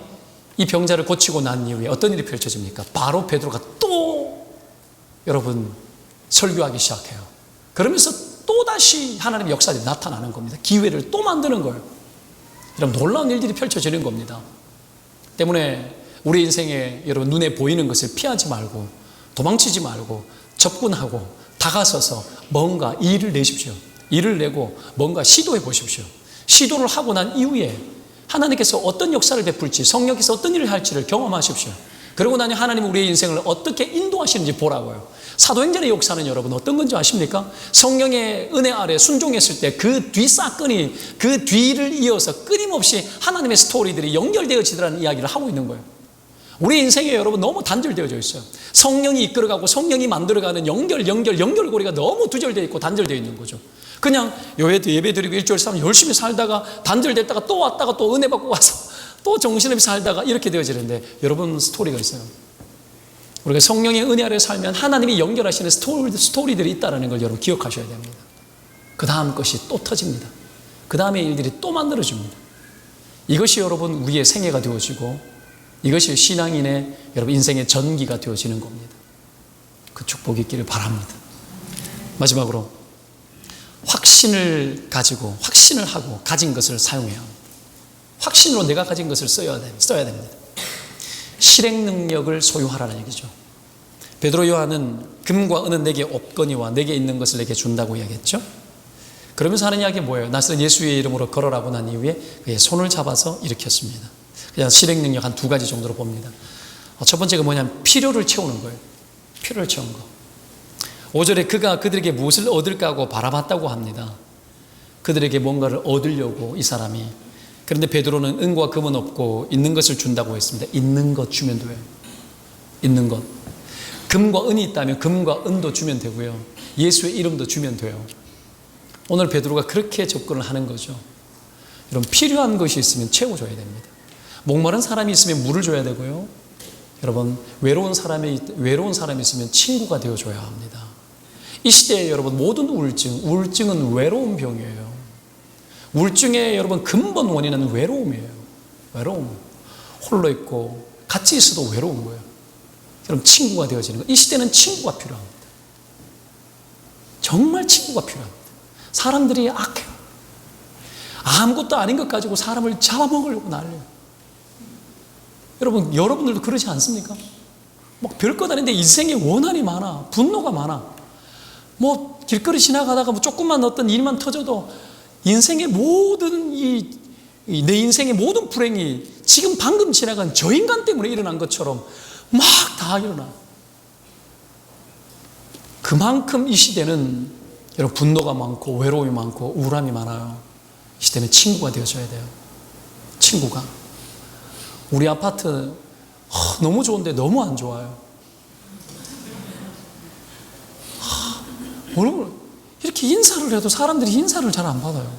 이 병자를 고치고 난 이후에 어떤 일이 펼쳐집니까? 바로 베드로가 또 여러분 설교하기 시작해요. 그러면서 또다시 하나님의 역사들이 나타나는 겁니다. 기회를 또 만드는 거예요. 이런 놀라운 일들이 펼쳐지는 겁니다. 때문에 우리 인생에 여러분 눈에 보이는 것을 피하지 말고 도망치지 말고 접근하고 다가서서 뭔가 일을 내십시오. 일을 내고 뭔가 시도해 보십시오. 시도를 하고 난 이후에 하나님께서 어떤 역사를 베풀지 성령께서 어떤 일을 할지를 경험하십시오. 그러고 나니 하나님은 우리의 인생을 어떻게 인도하시는지 보라고요. 사도행전의 역사는 여러분 어떤 건지 아십니까? 성령의 은혜 아래 순종했을 때 그 뒷사건이 그 뒤를 이어서 끊임없이 하나님의 스토리들이 연결되어지더라는 이야기를 하고 있는 거예요. 우리 인생에 여러분 너무 단절되어져 있어요. 성령이 이끌어가고 성령이 만들어가는 연결고리가 너무 두절되어 있고 단절되어 있는 거죠. 그냥 예배드리고 일주일 삼일 열심히 살다가 단절됐다가 또 왔다가 또 은혜 받고 와서 또 정신없이 살다가 이렇게 되어지는데 여러분 스토리가 있어요. 우리가 성령의 은혜 아래 살면 하나님이 연결하시는 스토리들이 있다는 걸 여러분 기억하셔야 됩니다. 그 다음 것이 또 터집니다. 그 다음의 일들이 또 만들어집니다. 이것이 여러분 우리의 생애가 되어지고 이것이 신앙인의 여러분 인생의 전기가 되어지는 겁니다. 그 축복이 있기를 바랍니다. 마지막으로 확신을 가지고 확신을 하고 가진 것을 사용해야 합니다. 확신으로 내가 가진 것을 써야 됩니다. 실행 능력을 소유하라는 얘기죠. 베드로 요한은 금과 은은 내게 없거니와 내게 있는 것을 내게 준다고 이야기했죠. 그러면서 하는 이야기 뭐예요? 나서는 예수의 이름으로 걸어라고 난 이후에 그의 손을 잡아서 일으켰습니다. 그냥 실행 능력 한 두 가지 정도로 봅니다. 첫 번째가 뭐냐면 필요를 채우는 거예요. 필요를 채운 거. 5절에 그가 그들에게 무엇을 얻을까 하고 바라봤다고 합니다. 그들에게 뭔가를 얻으려고 이 사람이. 그런데 베드로는 은과 금은 없고 있는 것을 준다고 했습니다. 있는 것 주면 돼요. 있는 것. 금과 은이 있다면 금과 은도 주면 되고요. 예수의 이름도 주면 돼요. 오늘 베드로가 그렇게 접근을 하는 거죠. 여러분 필요한 것이 있으면 채워줘야 됩니다. 목마른 사람이 있으면 물을 줘야 되고요. 여러분 외로운 사람이 있으면 친구가 되어줘야 합니다. 이 시대에 여러분 모든 우울증은 외로운 병이에요. 우울증의 여러분 근본 원인은 외로움이에요. 외로움. 홀로 있고 같이 있어도 외로운 거예요. 여러분 친구가 되어지는 거예요. 이 시대는 친구가 필요합니다. 정말 친구가 필요합니다. 사람들이 악해요. 아무것도 아닌 것 가지고 사람을 잡아먹으려고 난리예요. 여러분들도 그러지 않습니까? 별것 아닌데 인생에 원한이 많아. 분노가 많아. 길거리 지나가다가 조금만 어떤 일만 터져도 인생의 모든 내 인생의 모든 불행이 지금 방금 지나간 저 인간 때문에 일어난 것처럼 막 다 일어나. 그만큼 이 시대는 여러분 분노가 많고 외로움이 많고 우울함이 많아요. 이 시대는 친구가 되어줘야 돼요. 친구가. 우리 아파트 너무 좋은데 너무 안 좋아요. 이렇게 인사를 해도 사람들이 인사를 잘 안 받아요.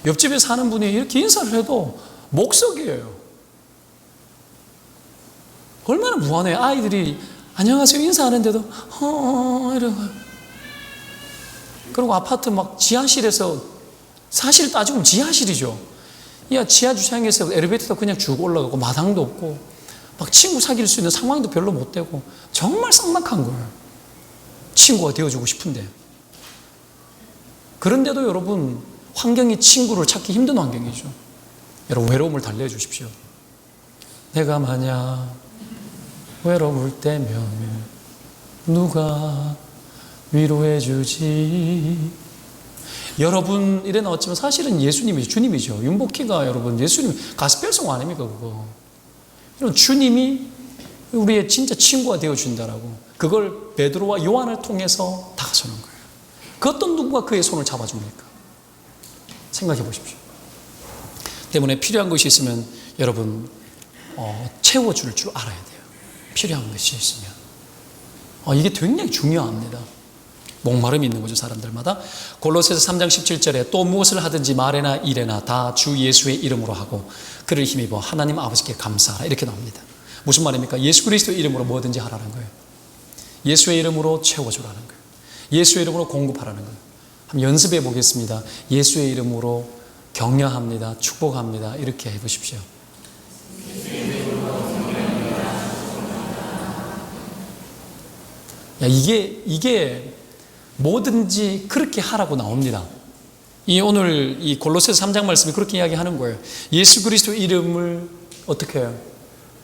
옆집에 사는 분이 이렇게 인사를 해도 목석이에요. 얼마나 무한해. 아이들이 안녕하세요 인사하는데도 이러고. 그리고 아파트 막 지하실에서, 사실 따지면 지하실이죠. 야, 지하 주차장에서 엘리베이터도 그냥 쭉 올라가고 마당도 없고 막 친구 사귈 수 있는 상황도 별로 못 되고 정말 삭막한 거예요. 친구가 되어주고 싶은데. 그런데도 여러분 환경이 친구를 찾기 힘든 환경이죠. 여러분 외로움을 달래해 주십시오. 내가 만약 외로울 때면 누가 위로해 주지. 여러분 이래 나왔지만 사실은 예수님이 주님이죠. 윤복희가 여러분 예수님 가스펠송 아닙니까 그거. 여러분 주님이 우리의 진짜 친구가 되어준다라고. 그걸 베드로와 요한을 통해서 다가서는 거예요. 그 어떤 누구가 그의 손을 잡아줍니까? 생각해 보십시오. 때문에 필요한 것이 있으면 여러분 채워줄 줄 알아야 돼요. 필요한 것이 있으면 이게 굉장히 중요합니다. 목마름이 있는 거죠, 사람들마다. 골로새서 3장 17절에 또 무엇을 하든지 말에나 일에나 다 주 예수의 이름으로 하고 그를 힘입어 하나님 아버지께 감사하라 이렇게 나옵니다. 무슨 말입니까? 예수 그리스도의 이름으로 뭐든지 하라는 거예요. 예수의 이름으로 채워주라는 거예요. 예수의 이름으로 공급하라는 거예요. 한번 연습해 보겠습니다. 예수의 이름으로 격려합니다. 축복합니다. 이렇게 해보십시오. 이게 뭐든지 그렇게 하라고 나옵니다. 오늘 이 골로새서 3장 말씀이 그렇게 이야기하는 거예요. 예수 그리스도 이름을 어떻게 해요?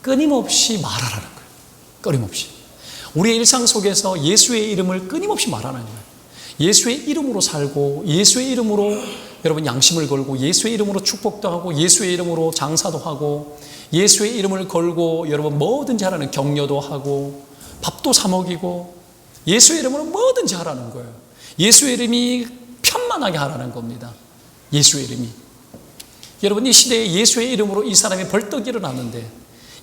끊임없이 말하라는 거예요. 끊임없이. 우리의 일상 속에서 예수의 이름을 끊임없이 말하는 거예요. 예수의 이름으로 살고 예수의 이름으로 여러분 양심을 걸고 예수의 이름으로 축복도 하고 예수의 이름으로 장사도 하고 예수의 이름을 걸고 여러분 뭐든지 하라는 격려도 하고 밥도 사 먹이고 예수의 이름으로 뭐든지 하라는 거예요. 예수의 이름이 편만하게 하라는 겁니다. 예수의 이름이. 여러분 이 시대에 예수의 이름으로 이 사람이 벌떡 일어났는데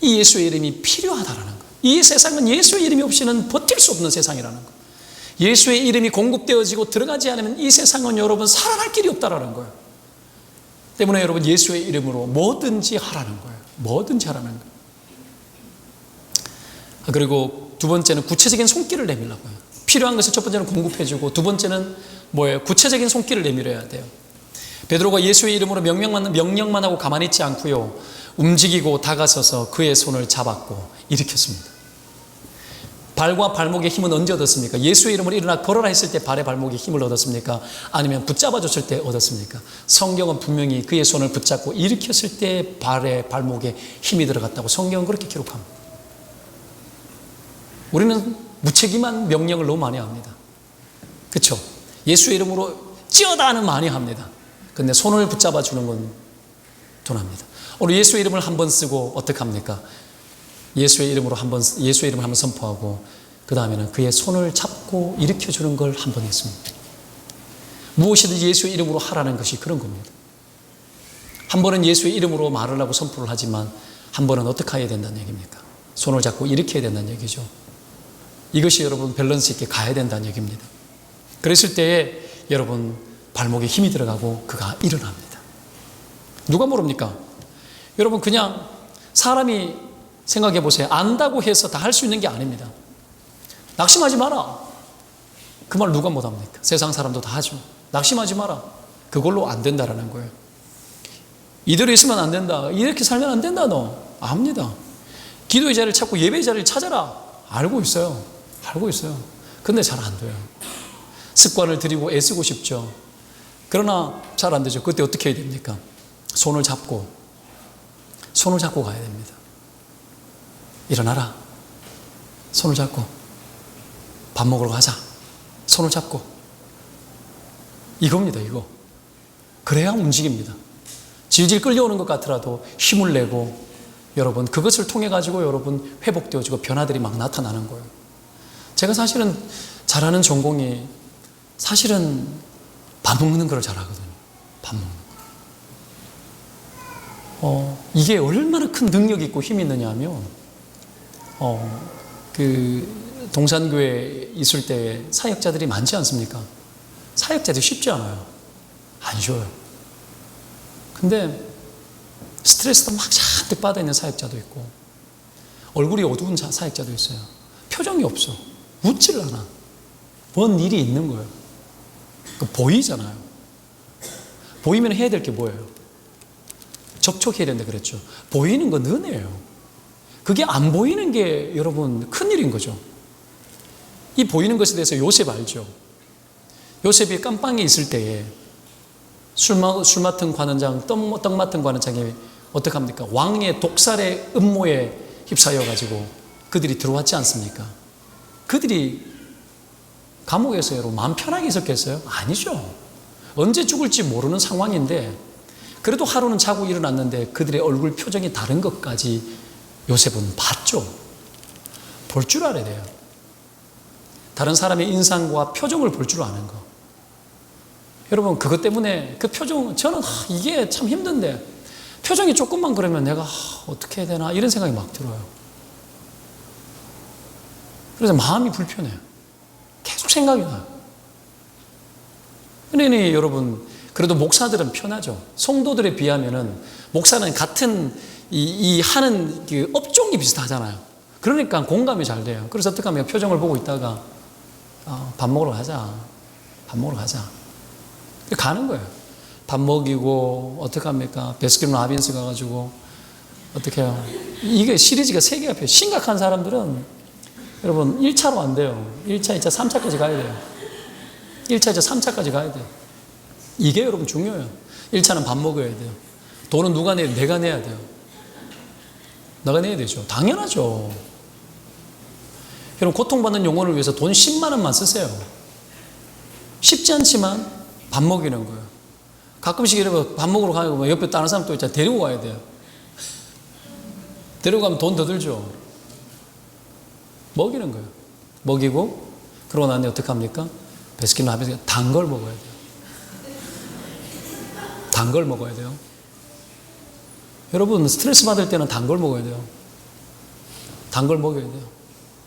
이 예수의 이름이 필요하다라는 거예요. 이 세상은 예수의 이름이 없이는 버틸 수 없는 세상이라는 거예요. 예수의 이름이 공급되어지고 들어가지 않으면 이 세상은 여러분 살아날 길이 없다라는 거예요. 때문에 여러분 예수의 이름으로 뭐든지 하라는 거예요. 뭐든지 하라는 거예요. 그리고 두 번째는 구체적인 손길을 내밀라고 해요. 필요한 것을 첫 번째는 공급해주고 두 번째는 뭐예요? 구체적인 손길을 내밀어야 돼요. 베드로가 예수의 이름으로 명령만 하고 가만히 있지 않고요. 움직이고 다가서서 그의 손을 잡았고 일으켰습니다. 발과 발목의 힘은 언제 얻었습니까? 예수의 이름으로 일어나 걸어라 했을 때 발에 발목에 힘을 얻었습니까? 아니면 붙잡아줬을 때 얻었습니까? 성경은 분명히 그의 손을 붙잡고 일으켰을 때 발에 발목에 힘이 들어갔다고 성경은 그렇게 기록합니다. 우리는 무책임한 명령을 너무 많이 합니다. 그렇죠? 예수의 이름으로 찌어다는 많이 합니다. 근데 손을 붙잡아 주는 건 둔합니다. 오늘 예수의 이름을 한번 쓰고 어떻게 합니까? 예수의 이름을 한번 선포하고 그 다음에는 그의 손을 잡고 일으켜 주는 걸 한 번 했습니다. 무엇이든지 예수의 이름으로 하라는 것이 그런 겁니다. 한 번은 예수의 이름으로 말을 하고 선포를 하지만 한 번은 어떻게 해야 된다는 얘기입니까? 손을 잡고 일으켜야 된다는 얘기죠. 이것이 여러분 밸런스 있게 가야 된다는 얘기입니다. 그랬을 때에 여러분 발목에 힘이 들어가고 그가 일어납니다. 누가 모릅니까? 여러분 그냥 사람이 생각해 보세요. 안다고 해서 다 할 수 있는 게 아닙니다. 낙심하지 마라. 그 말 누가 못합니까? 세상 사람도 다 하죠. 낙심하지 마라. 그걸로 안 된다라는 거예요. 이대로 있으면 안 된다. 이렇게 살면 안 된다 너. 압니다. 기도의 자리를 찾고 예배의 자리를 찾아라. 알고 있어요. 알고 있어요. 근데 잘 안 돼요. 습관을 들이고 애쓰고 싶죠. 그러나 잘 안 되죠. 그때 어떻게 해야 됩니까? 손을 잡고 가야 됩니다. 일어나라. 손을 잡고 밥 먹으러 가자. 손을 잡고 이겁니다. 이거. 그래야 움직입니다. 질질 끌려오는 것 같더라도 힘을 내고 여러분 그것을 통해 가지고 여러분 회복되어지고 변화들이 막 나타나는 거예요. 제가 사실은 잘하는 전공이 사실은 밥 먹는 걸 잘하거든요. 밥 먹는 거. 이게 얼마나 큰 능력이 있고 힘이 있느냐 하면, 그 동산교회에 있을 때 사역자들이 많지 않습니까? 사역자들이 쉽지 않아요. 안 쉬워요. 근데 스트레스도 막 잔뜩 받아 있는 사역자도 있고, 얼굴이 어두운 사역자도 있어요. 표정이 없어. 웃질 않아. 뭔 일이 있는 거예요. 보이잖아요. 보이면 해야 될 게 뭐예요? 접촉해야 된다 그랬죠. 보이는 건 은혜예요. 그게 안 보이는 게 여러분 큰일인 거죠. 이 보이는 것에 대해서 요셉 알죠? 요셉이 깜빵에 있을 때에 술 맡은 관원장, 떡 맡은 관원장이 어떻게 합니까? 왕의 독살의 음모에 휩싸여가지고 그들이 들어왔지 않습니까? 그들이 감옥에서 여러분 마음 편하게 있었겠어요? 아니죠. 언제 죽을지 모르는 상황인데 그래도 하루는 자고 일어났는데 그들의 얼굴 표정이 다른 것까지 요셉은 봤죠. 볼 줄 알아야 돼요. 다른 사람의 인상과 표정을 볼 줄 아는 거. 여러분 그것 때문에 그 표정, 저는 이게 참 힘든데 표정이 조금만 그러면 내가 어떻게 해야 되나 이런 생각이 막 들어요. 그래서 마음이 불편해요. 계속 생각이 나요. 그러니 여러분 그래도 목사들은 편하죠. 성도들에 비하면은 목사는 같은 이 하는 그 업종이 비슷하잖아요. 그러니까 공감이 잘 돼요. 그래서 어떻게 하면 표정을 보고 있다가 밥 먹으러 가자. 밥 먹으러 가자. 가는 거예요. 밥 먹이고 어떻게 합니까? 베스킨라빈스 가가지고 어떻게 해요? 이게 시리즈가 3개가 필요해요. 심각한 사람들은 여러분 1차로 안 돼요. 1차, 2차, 3차까지 가야 돼요. 1차, 2차, 3차까지 가야 돼요. 이게 여러분 중요해요. 1차는 밥 먹어야 돼요. 돈은 누가 내요? 내가 내야 돼요. 내가 내야 되죠. 당연하죠. 여러분 고통받는 영혼을 위해서 돈 10만 원만 쓰세요. 쉽지 않지만 밥 먹이는 거예요. 가끔씩 이러면 밥 먹으러 가면 옆에 다른 사람 또 있잖아요. 데리고 가야 돼요. 데리고 가면 돈 더 들죠. 먹이는 거예요. 먹이고 그러고 나니 어떻게 합니까? 베스킨라빈스 단 걸 먹어야 돼요. 단 걸 먹어야 돼요. 여러분 스트레스 받을 때는 단 걸 먹어야 돼요. 단 걸 먹어야 돼요.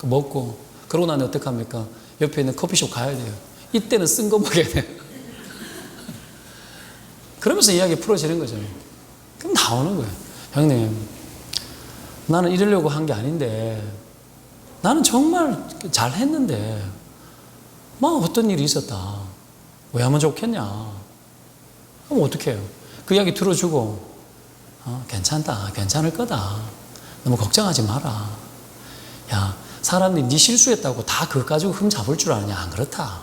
먹고 그러고 나니 어떻게 합니까? 옆에 있는 커피숍 가야 돼요. 이때는 쓴 거 먹어야 돼요. 그러면서 이야기 풀어지는 거죠. 그럼 나오는 거예요. 형님, 나는 이러려고 한 게 아닌데 나는 정말 잘했는데 막 어떤 일이 있었다. 왜 하면 좋겠냐. 그럼 어떻게 해요? 그 이야기 들어주고 괜찮다. 괜찮을 거다. 너무 걱정하지 마라. 야, 사람들이 네 실수했다고 다 그거 가지고 흠 잡을 줄 아느냐. 안 그렇다.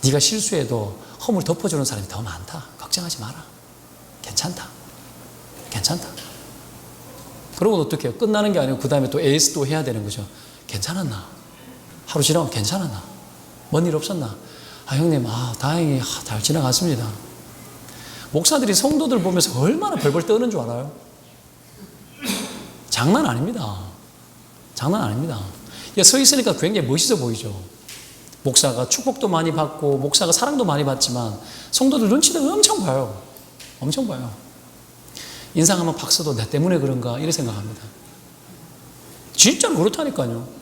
네가 실수해도 험을 덮어주는 사람이 더 많다. 걱정하지 마라. 괜찮다. 괜찮다. 그러고 어떻게 해요? 끝나는 게 아니고 그 다음에 또 AS 또 해야 되는 거죠. 괜찮았나? 하루 지나면 괜찮았나? 뭔 일 없었나? 형님, 다행히 잘 지나갔습니다. 목사들이 성도들 보면서 얼마나 벌벌 떠는 줄 알아요? 장난 아닙니다. 장난 아닙니다. 서 있으니까 굉장히 멋있어 보이죠. 목사가 축복도 많이 받고 목사가 사랑도 많이 받지만 성도들 눈치도 엄청 봐요. 엄청 봐요. 인상 한번 팍 써도 내 때문에 그런가 이렇게 생각합니다. 진짜로 그렇다니까요.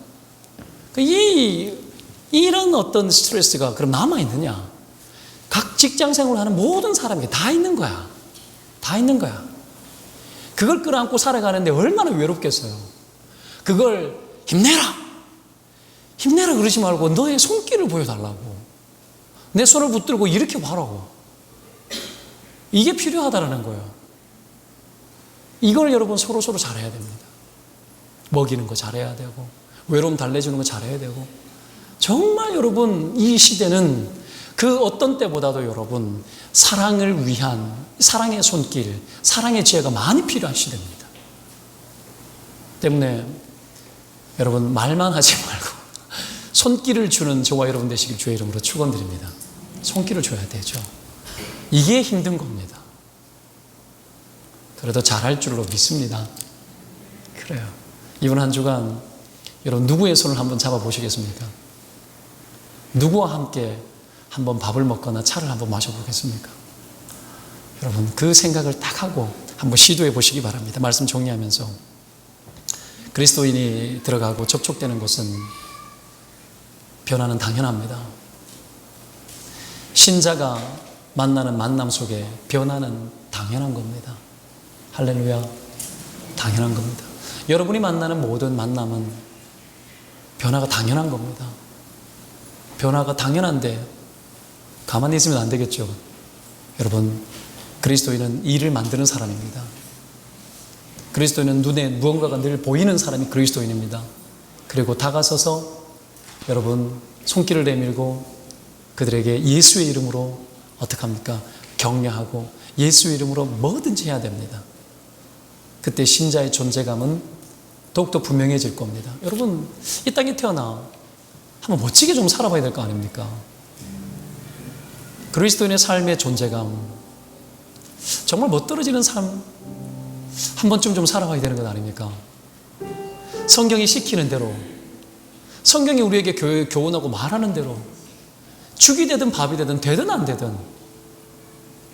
이런 어떤 스트레스가 그럼 남아있느냐? 각 직장 생활을 하는 모든 사람에게 다 있는 거야. 다 있는 거야. 그걸 끌어안고 살아가는데 얼마나 외롭겠어요. 그걸 힘내라! 힘내라 그러지 말고 너의 손길을 보여달라고. 내 손을 붙들고 이렇게 봐라고. 이게 필요하다라는 거예요. 이걸 여러분 서로 잘해야 됩니다. 먹이는 거 잘해야 되고 외로움 달래주는 거 잘해야 되고 정말 여러분 이 시대는 그 어떤 때보다도 여러분 사랑을 위한 사랑의 손길, 사랑의 지혜가 많이 필요한 시대입니다. 때문에 여러분 말만 하지 말고 손길을 주는 저와 여러분 되시길 주의 이름으로 축원드립니다. 손길을 줘야 되죠. 이게 힘든 겁니다. 그래도 잘할 줄로 믿습니다. 그래요. 이번 한 주간 여러분 누구의 손을 한번 잡아보시겠습니까? 누구와 함께 한번 밥을 먹거나 차를 한번 마셔보겠습니까? 여러분, 그 생각을 딱 하고 한번 시도해 보시기 바랍니다. 말씀 정리하면서 그리스도인이 들어가고 접촉되는 곳은 변화는 당연합니다. 신자가 만나는 만남 속에 변화는 당연한 겁니다. 할렐루야, 당연한 겁니다. 여러분이 만나는 모든 만남은 변화가 당연한 겁니다. 변화가 당연한데 가만히 있으면 안 되겠죠. 여러분, 그리스도인은 일을 만드는 사람입니다. 그리스도인은 눈에 무언가가 늘 보이는 사람이 그리스도인입니다. 그리고 다가서서 여러분 손길을 내밀고 그들에게 예수의 이름으로 어떻게 합니까? 격려하고 예수의 이름으로 뭐든지 해야 됩니다. 그때 신자의 존재감은 더욱더 분명해질 겁니다. 여러분, 이 땅에 태어나 한번 멋지게 좀 살아봐야 될 거 아닙니까? 그리스도인의 삶의 존재감, 정말 멋들어지는 삶 한 번쯤 좀 살아봐야 되는 것 아닙니까? 성경이 시키는 대로, 성경이 우리에게 교훈하고 말하는 대로 죽이 되든 밥이 되든 되든 안 되든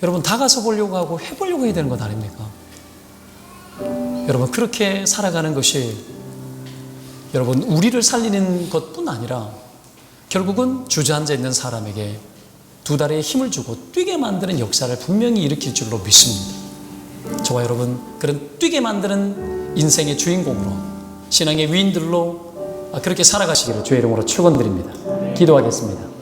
여러분 다가서 보려고 하고 해보려고 해야 되는 것 아닙니까? 여러분, 그렇게 살아가는 것이 여러분 우리를 살리는 것뿐 아니라 결국은 주저앉아 있는 사람에게 두 다리에 힘을 주고 뛰게 만드는 역사를 분명히 일으킬 줄로 믿습니다. 저와 여러분 그런 뛰게 만드는 인생의 주인공으로, 신앙의 위인들로 그렇게 살아가시기를 주의 이름으로 축원드립니다. 기도하겠습니다.